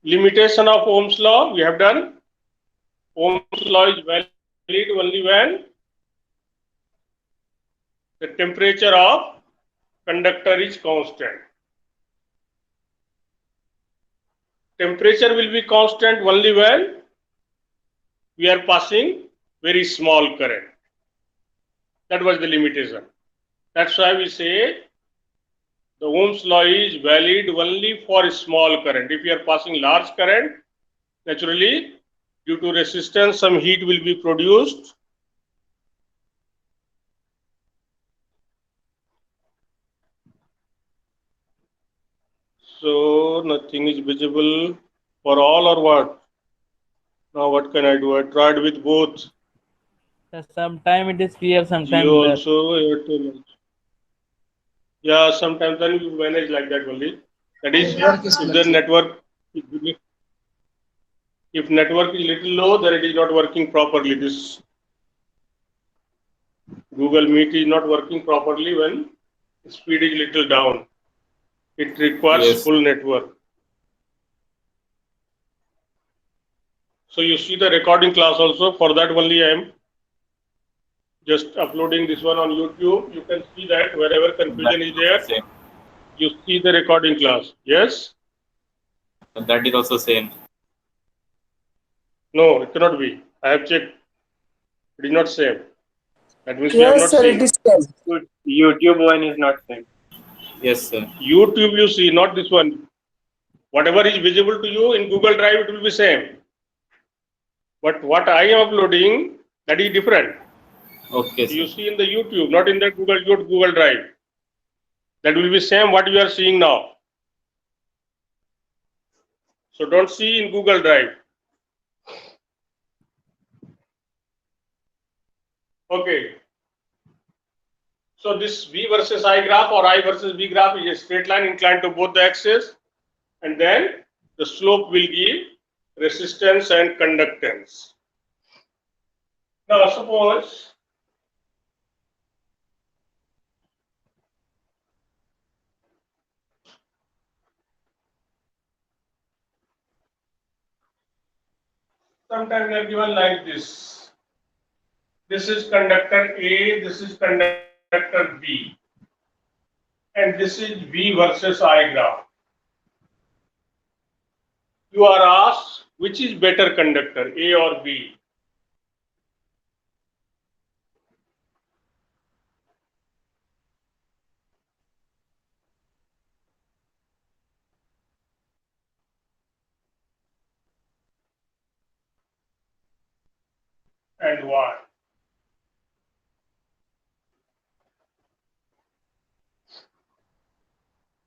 Limitation of Ohm's law, we have done. Ohm's law is valid only when the temperature of conductor is constant. Temperature will be constant only when we are passing very small current. That was the limitation. That's why we say the Ohm's law is valid only for small current. If you are passing large current, naturally, due to resistance, some heat will be produced. So nothing is visible for all or what? Now what can I do? I tried with both. Sometime it is clear, Jio sometime blur. also, Airtel also. Yeah, sometimes then you manage like that only. That is, if the network, if network is little low, then it is not working properly. This Google Meet is not working properly when speed is little down. It requires Yes. full network. So you see the recording class also. For that only I am just uploading this one on YouTube. You can see that wherever That confusion is is also there, same. you see the recording class. Yes? That is also same. No, it cannot be. I have checked. It is not same. That means you have Yes, not sir, it seen. is same. YouTube one is not same. Yes, sir. YouTube you see, not this one. Whatever is visible to you in Google Drive, it will be same. But what I am uploading, that is different. Okay, So you sir. see in the YouTube, not in the Google Drive. That will be same what you are seeing now. So don't see in Google Drive. Okay. So this V versus I graph or I versus V graph is a straight line inclined to both the axes, and then the slope will give resistance and conductance. Now suppose sometimes they are given like this. This is conductor A, this is conductor B, and this is V versus I graph. You are asked which is better conductor, A or B. And why?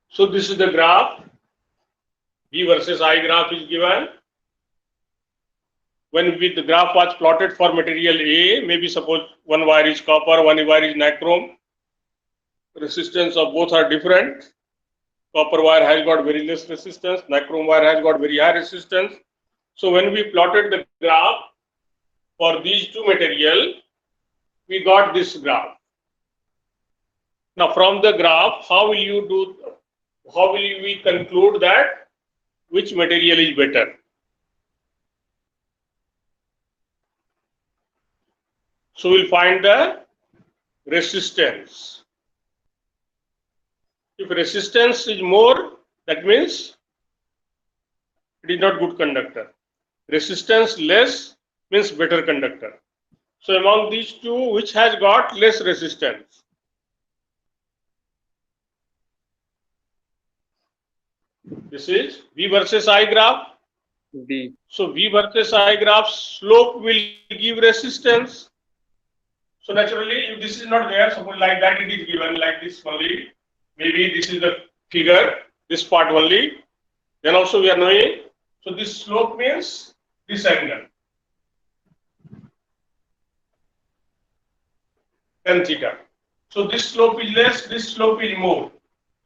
So this is the graph. V versus I graph is given. When the graph was plotted for material A, maybe suppose one wire is copper, one wire is nichrome. Resistance of both are different. Copper wire has got very less resistance, nichrome wire has got very high resistance. So when we plotted the graph for these two material, we got this graph. Now from the graph, how will we conclude that which material is better? So we'll find the resistance. If resistance is more, that means it is not good conductor. Resistance less means better conductor. So among these two, which has got less resistance? This is V versus I graph. B. So V versus I graph slope will give resistance. So naturally, if this is not there, suppose like that it is given like this only. Maybe this is the figure, this part only. Then also we are knowing. So this slope means this angle, tan theta. So this slope is less, this slope is more.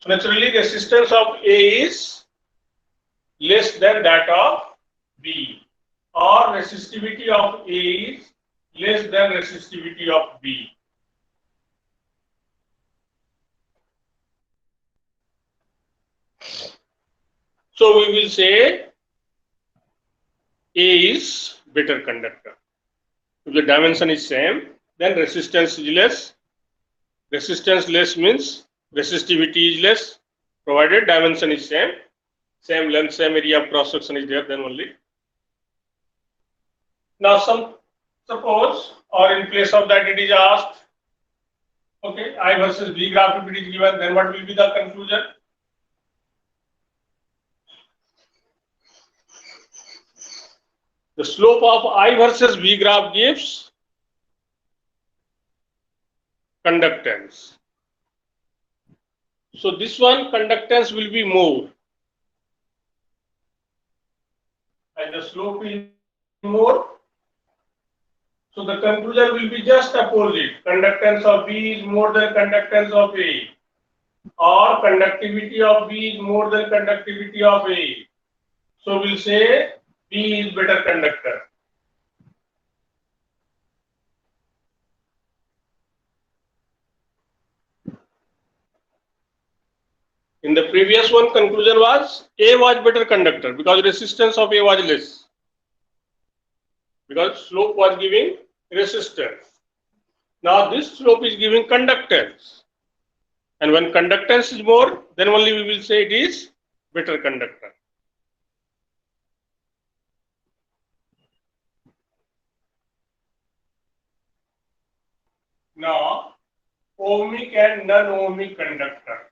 So naturally, resistance of A is less than that of B, or resistivity of A is less than resistivity of B. So we will say A is better conductor. If the dimension is same, then resistance is less. Resistance less means resistivity is less, provided dimension is same length, same area of cross section is there, then only. Now suppose, or in place of that it is asked, okay, I versus V graph if it is given, then what will be the conclusion? The slope of I versus V graph gives conductance. So this one conductance will be more, and the slope is more. So the conclusion will be just opposite. Conductance of B is more than conductance of A, or conductivity of B is more than conductivity of A. So we'll say B is better conductor. In the previous one, conclusion was A was better conductor because resistance of A was less, because slope was giving resistance. Now this slope is giving conductance, and when conductance is more, then only we will say it is better conductor. Now, ohmic and non-ohmic conductor.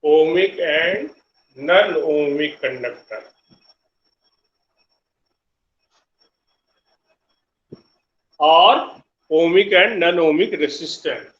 Ohmic and non-ohmic conductor. Or ohmic and non-ohmic resistance.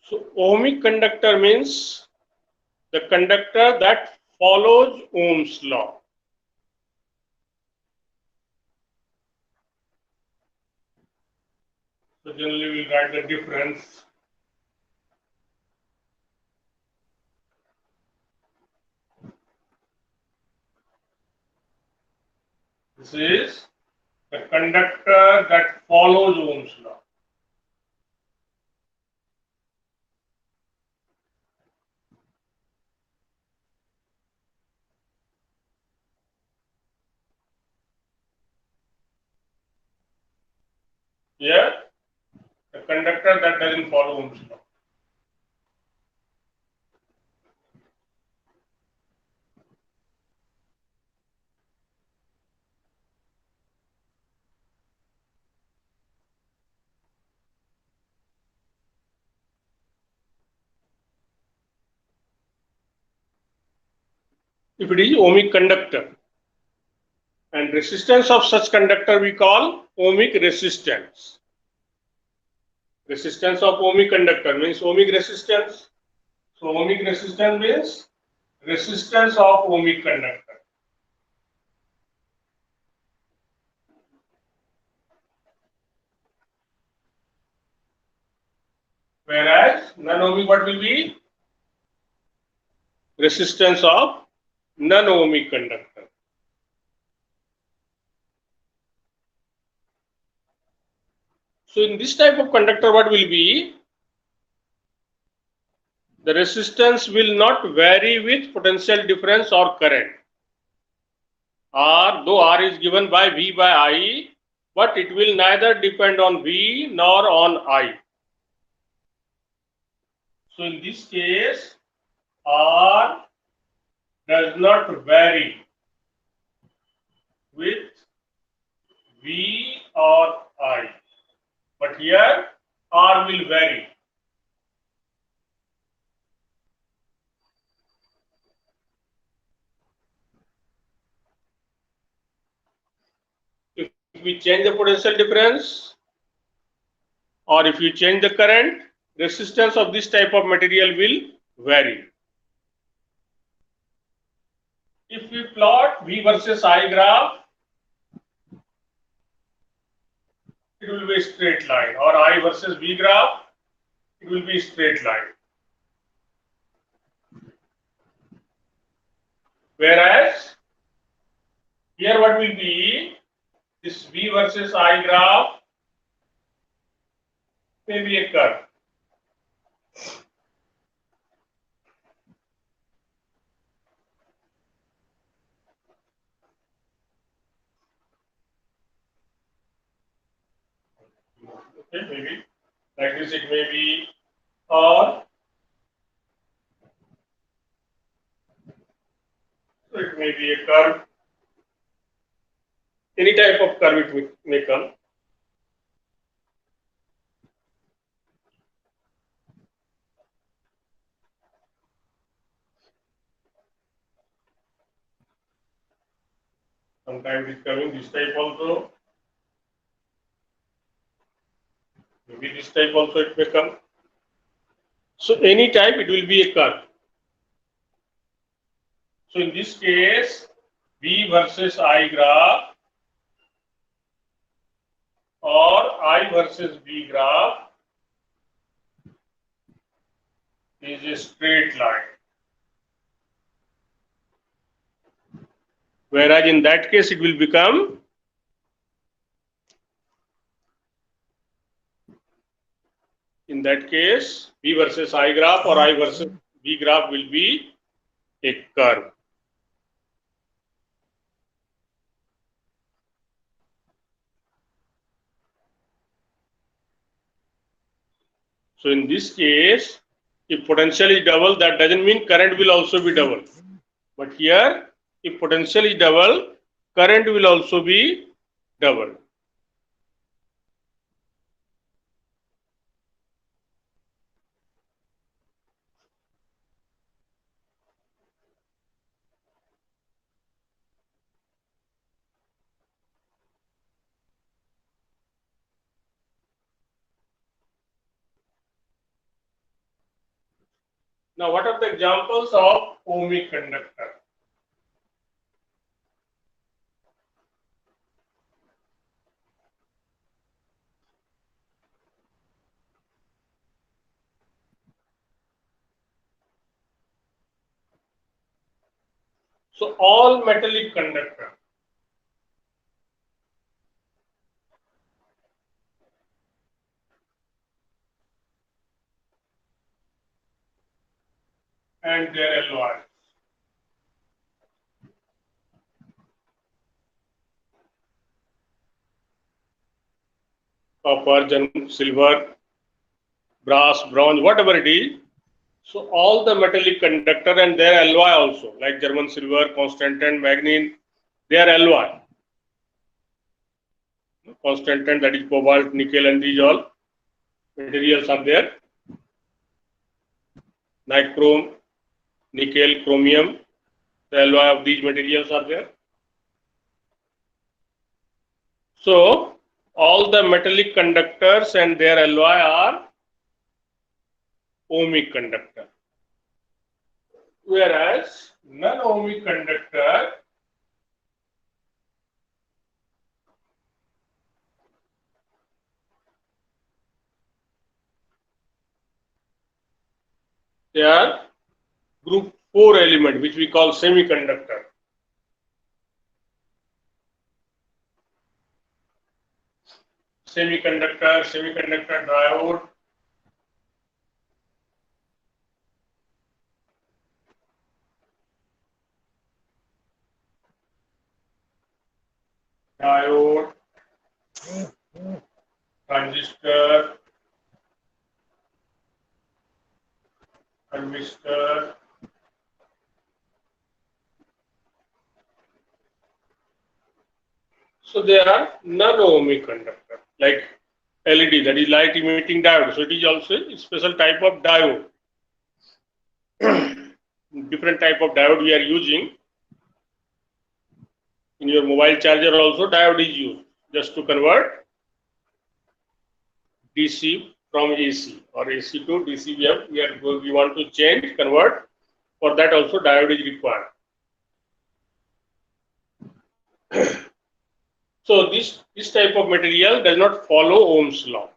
So ohmic conductor means the conductor that follows Ohm's law. So generally we'll write the difference. This is the conductor that follows Ohm's law. Here, the conductor that doesn't follow Ohm's law. If it is ohmic conductor, and resistance of such conductor we call ohmic resistance. Resistance of ohmic conductor means ohmic resistance. So ohmic resistance means resistance of ohmic conductor. Whereas non-ohmic what will be? Resistance of non-ohmic conductor. So in this type of conductor what will be? The resistance will not vary with potential difference or current. R, though R is given by V by I, but it will neither depend on V nor on I. So in this case, R does not vary with or I. But here R will vary. If we change the potential difference, or if you change the current, resistance of this type of material will vary. If we plot V versus I graph, it will be a straight line, or I versus V graph, it will be a straight line. Whereas here what will be, this V versus I graph may be a curve. Okay, maybe like this it may be, or so it may be a curve. Any type of curve it may come. Sometimes it's coming this type also. Maybe this type also it may come. So any type it will be a curve. So in this case, V versus I graph or I versus V graph is a straight line. Whereas in that case it will become V versus I graph or I versus V graph will be a curve. So in this case, if potential is double, that doesn't mean current will also be double. But here, if potential is double, current will also be double. Now, what are the examples of ohmic conductor? So, all metallic conductor and their alloys. Copper, silver, brass, bronze, whatever it is. So all the metallic conductor and their alloy also, like German silver, Constantan, Magnin, they are alloy. Constantan, that is cobalt, nickel, and these all materials are there. Nichrome, nickel, chromium, the alloy of these materials are there. So all the metallic conductors and their alloy are ohmic conductor. Whereas non-ohmic conductor they are group 4 element, which we call semiconductor. Semiconductor diode, transistor, thermistor, So they are non-ohmic conductor, like LED, that is light emitting diode. So it is also a special type of diode. Different type of diode we are using. In your mobile charger also diode is used just to convert DC from AC or AC to DC. We want to change, convert. For that also diode is required. So this type of material does not follow Ohm's law.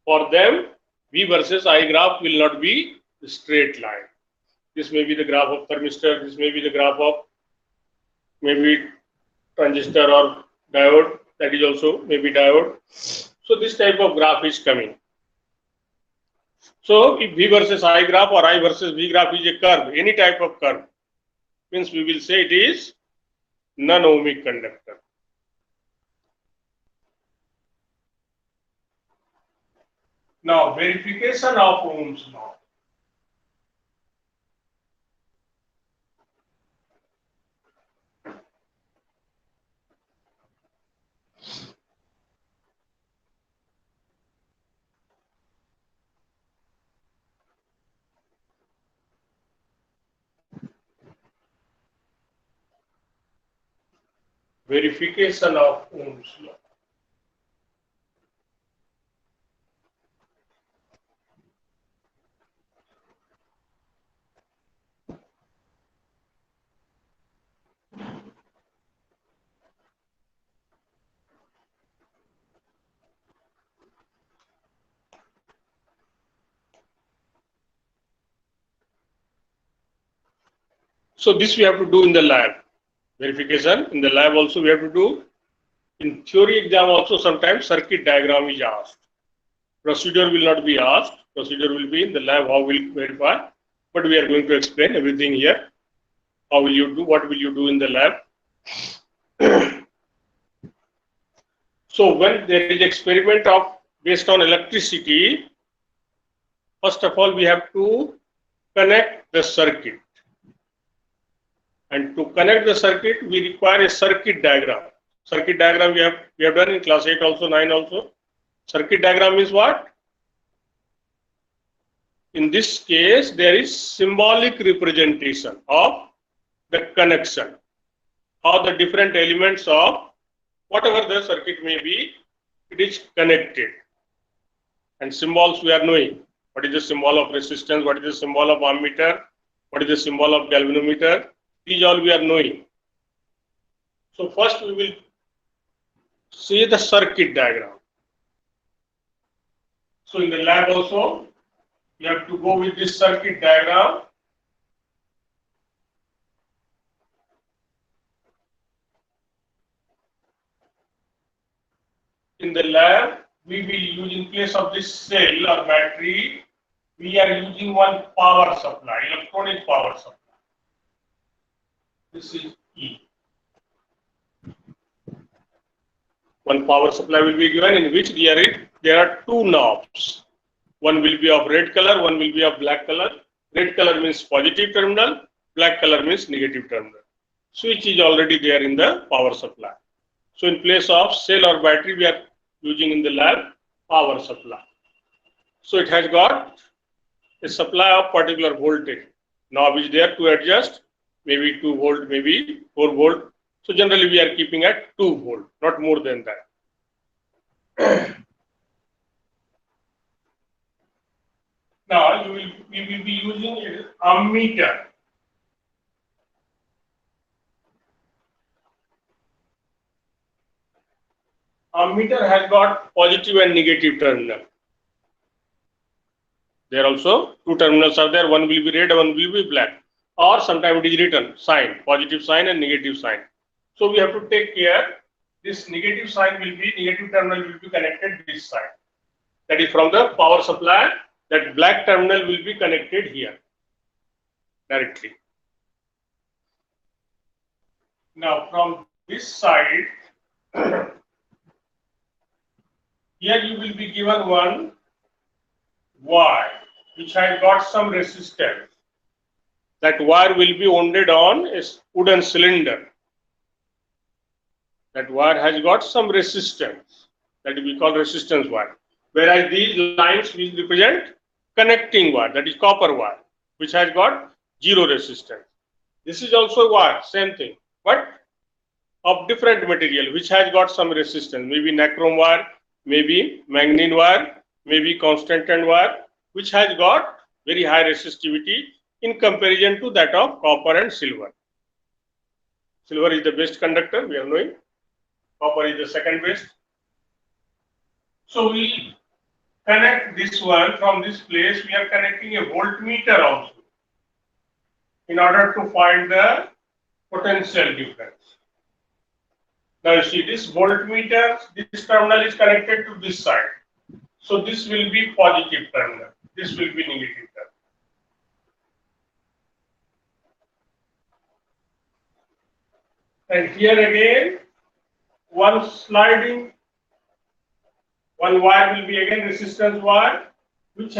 For them, V versus I graph will not be a straight line. This may be the graph of thermistor. This may be the graph of maybe transistor or diode. That is also maybe diode. So this type of graph is coming. So if V versus I graph or I versus V graph is a curve, any type of curve, means we will say it is non-ohmic conductor. Now, verification of Ohm's law. Verification of Ohm's law. So this we have to do in the lab. Verification in the lab also we have to do. In theory exam also sometimes circuit diagram is asked. Procedure will not be asked. Procedure will be in the lab how we'll verify. But we are going to explain everything here. How will you do? What will you do in the lab? So when there is experiment of based on electricity, first of all we have to connect the circuit. And to connect the circuit, we require a circuit diagram. Circuit diagram we have done in class 8 also, 9 also. Circuit diagram is what? In this case, there is symbolic representation of the connection, how the different elements of whatever the circuit may be, it is connected. And symbols we are knowing. What is the symbol of resistance? What is the symbol of ammeter? What is the symbol of galvanometer? These all we are knowing. So first we will see the circuit diagram. So in the lab also, you have to go with this circuit diagram. In the lab, we will use in place of this cell or battery, we are using one power supply, electronic power supply. This is E. One power supply will be given in which there are two knobs. One will be of red color, one will be of black color. Red color means positive terminal, black color means negative terminal. Switch is already there in the power supply. So in place of cell or battery, we are using in the lab power supply. So it has got a supply of particular voltage. Knob is there to adjust, maybe 2 volt, maybe 4 volt. So generally we are keeping at 2 volt, not more than that. Now we will be using an ammeter. Ammeter has got positive and negative terminal. There also two terminals are there. One will be red, one will be black. Or sometimes it is written sign, positive sign and negative sign. So we have to take care. This negative sign will be, negative terminal will be connected this side. That is from the power supply. That black terminal will be connected here directly. Now from this side, here you will be given one wire which has got some resistance. That wire will be wounded on a wooden cylinder. That wire has got some resistance that we call resistance wire. Whereas these lines will represent connecting wire, that is copper wire, which has got zero resistance. This is also wire, same thing, but of different material, which has got some resistance, maybe nichrome wire, maybe manganese wire, maybe constantan wire, which has got very high resistivity in comparison to that of copper and silver. Silver is the best conductor, we are knowing. Copper is the second best. So we connect this one from this place. We are connecting a voltmeter also in order to find the potential difference. Now you see this voltmeter, this terminal is connected to this side. So this will be positive terminal. This will be negative terminal. And here again, one wire will be again resistance wire, which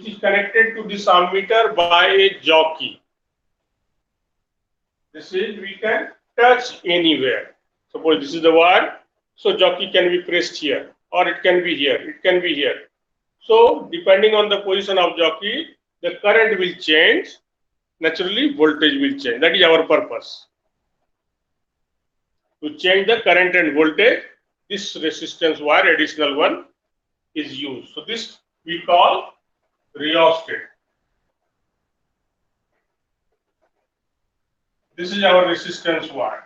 is connected to this ammeter by a jockey. This is, we can touch anywhere. Suppose this is the wire, so jockey can be pressed here, or it can be here, it can be here. So depending on the position of jockey, the current will change. Naturally, voltage will change. That is our purpose. To change the current and voltage, this resistance wire, additional one, is used. So this we call rheostat. This is our resistance wire.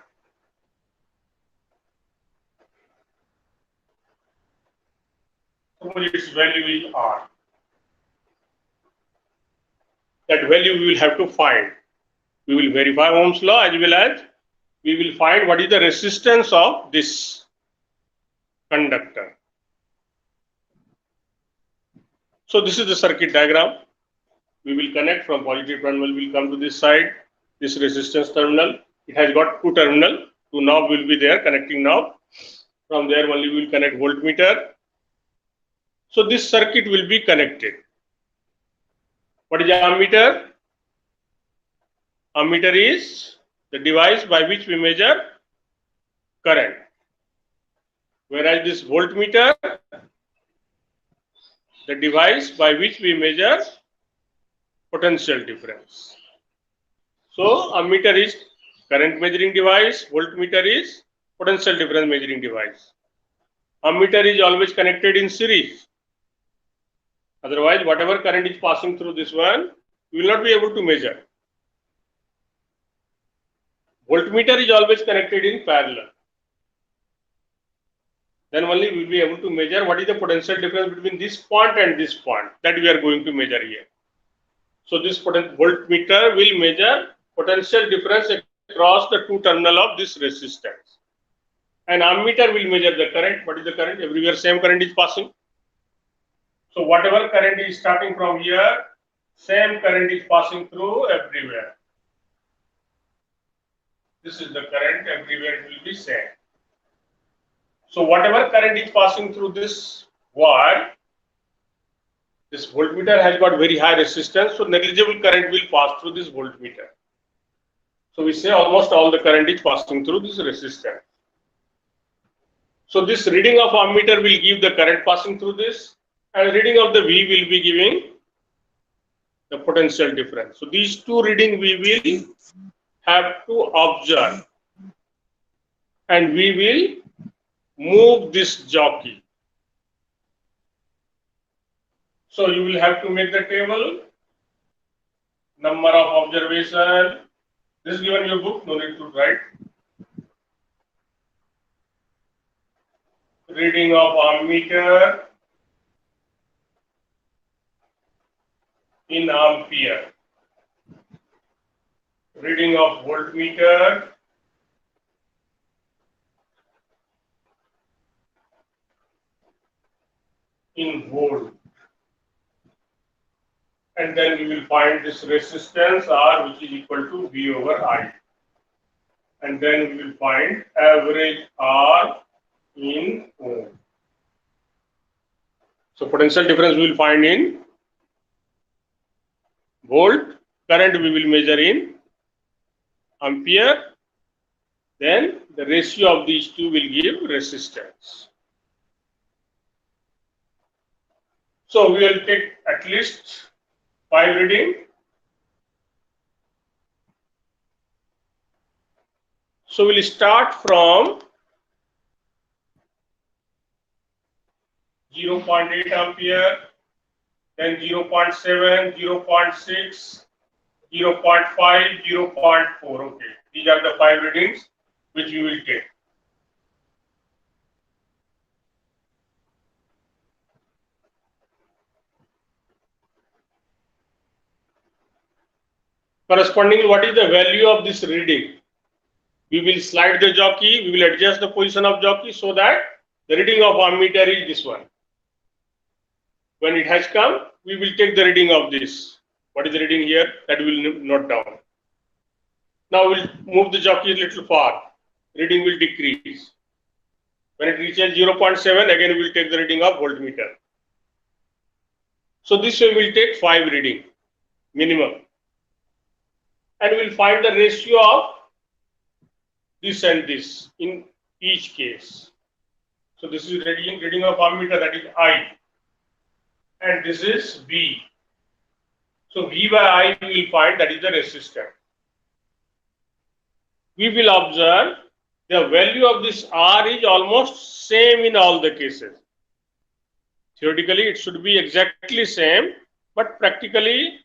Suppose its value is R. That value we will have to find. We will verify Ohm's law as well as we will find what is the resistance of this conductor. So this is the circuit diagram. We will connect from positive terminal, will come to this side, this resistance terminal. It has got two terminals, two knob will be there, connecting knob. From there only we will connect voltmeter. So this circuit will be connected. What is the ammeter? Ammeter is the device by which we measure current. Whereas this voltmeter, the device by which we measure potential difference. So ammeter is current measuring device, voltmeter is potential difference measuring device. Ammeter is always connected in series. Otherwise, whatever current is passing through this one, we will not be able to measure. Voltmeter is always connected in parallel. Then only we will be able to measure what is the potential difference between this point and this point that we are going to measure here. So this voltmeter will measure potential difference across the two terminal of this resistance. And ammeter will measure the current. What is the current? Everywhere same current is passing. So whatever current is starting from here, same current is passing through everywhere. This is the current, everywhere it will be same. So whatever current is passing through this wire, this voltmeter has got very high resistance, so negligible current will pass through this voltmeter. So we say almost all the current is passing through this resistance. So this reading of ammeter will give the current passing through this, and reading of the V will be giving the potential difference. So these two readings we will have to observe, and we will move this jockey. So you will have to make the table, number of observation. This is given in your book, no need to write. Reading of ammeter in ampere. Reading of voltmeter in volt. And then we will find this resistance R, which is equal to V over I. And then we will find average R in ohm. So potential difference we will find in volt, current we will measure in ampere, then the ratio of these two will give resistance. So we will take at least 5 reading. So we'll start from 0.8 ampere, then 0.7, 0.6, 0.5, 0.4. Okay, these are the 5 readings which we will take. Correspondingly, what is the value of this reading? We will slide the jockey, we will adjust the position of jockey so that the reading of ammeter is this one. When it has come, we will take the reading of this. What is the reading here? That we will note down. Now we will move the jockey a little far. Reading will decrease. When it reaches 0.7, again we will take the reading of voltmeter. So this way we will take 5 reading minimum. And we will find the ratio of this and this in each case. So this is reading of ammeter, that is I. And this is V. So V by I we will find, that is the resistor. We will observe the value of this R is almost same in all the cases. Theoretically it should be exactly same, but practically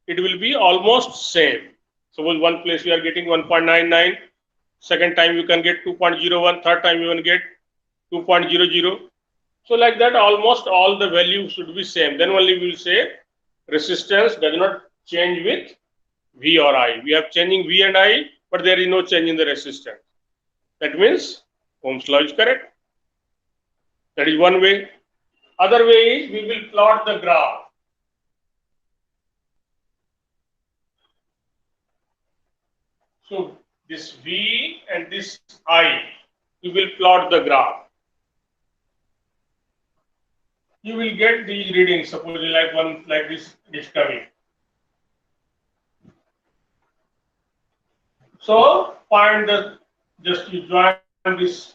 it will be almost same. Suppose one place we are getting 1.99, second time you can get 2.01, third time you can get 2.00. So like that, almost all the values should be same. Then only we will say resistance does not change with V or I. We have changing V and I, but there is no change in the resistance. That means Ohm's law is correct. That is one way. Other way is we will plot the graph. So this V and this I, we will plot the graph. You will get these readings, suppose like one like this is coming. So find the, just you join this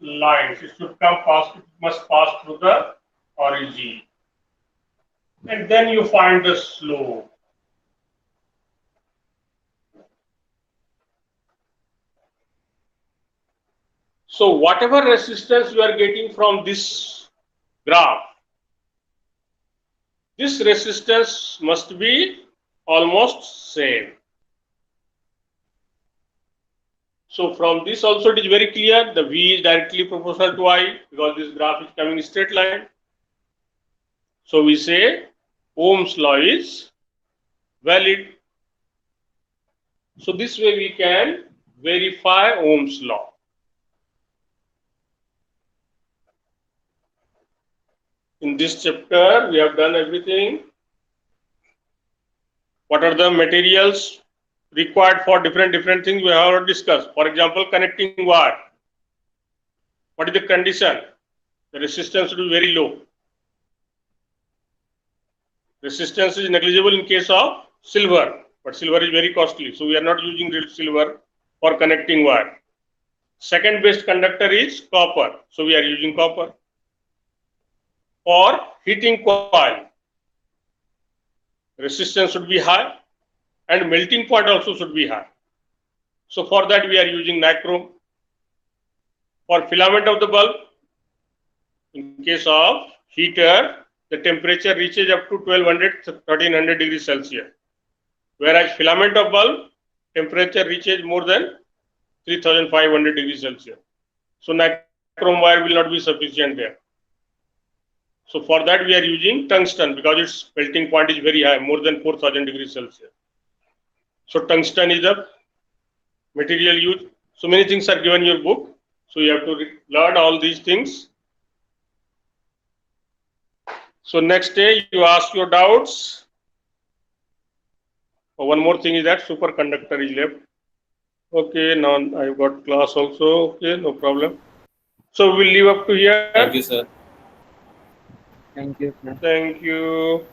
lines. It should come past, it must pass through the origin. And then you find the slope. So whatever resistance you are getting from this graph, this resistance must be almost same. So from this also it is very clear, the V is directly proportional to I because this graph is coming in straight line. So we say Ohm's law is valid. So this way we can verify Ohm's law. In this chapter, we have done everything. What are the materials required for different things we have already discussed. For example, connecting wire. What is the condition? The resistance should be very low. Resistance is negligible in case of silver, but silver is very costly. So we are not using real silver for connecting wire. Second best conductor is copper. So we are using copper. For heating coil, resistance should be high and melting point also should be high. So for that we are using nichrome. For filament of the bulb, in case of heater, the temperature reaches up to 1200 to 1300 degrees Celsius. Whereas filament of bulb, temperature reaches more than 3500 degrees Celsius. So nichrome wire will not be sufficient there. So for that we are using tungsten because its melting point is very high, more than 4000 degrees Celsius. So tungsten is the material used. So many things are given in your book. So you have to learn all these things. So next day you ask your doubts. One more thing is that superconductor is left. Okay, now I've got class also. Okay, no problem. So we'll leave up to here. Thank you, sir. Thank you, sir. Thank you.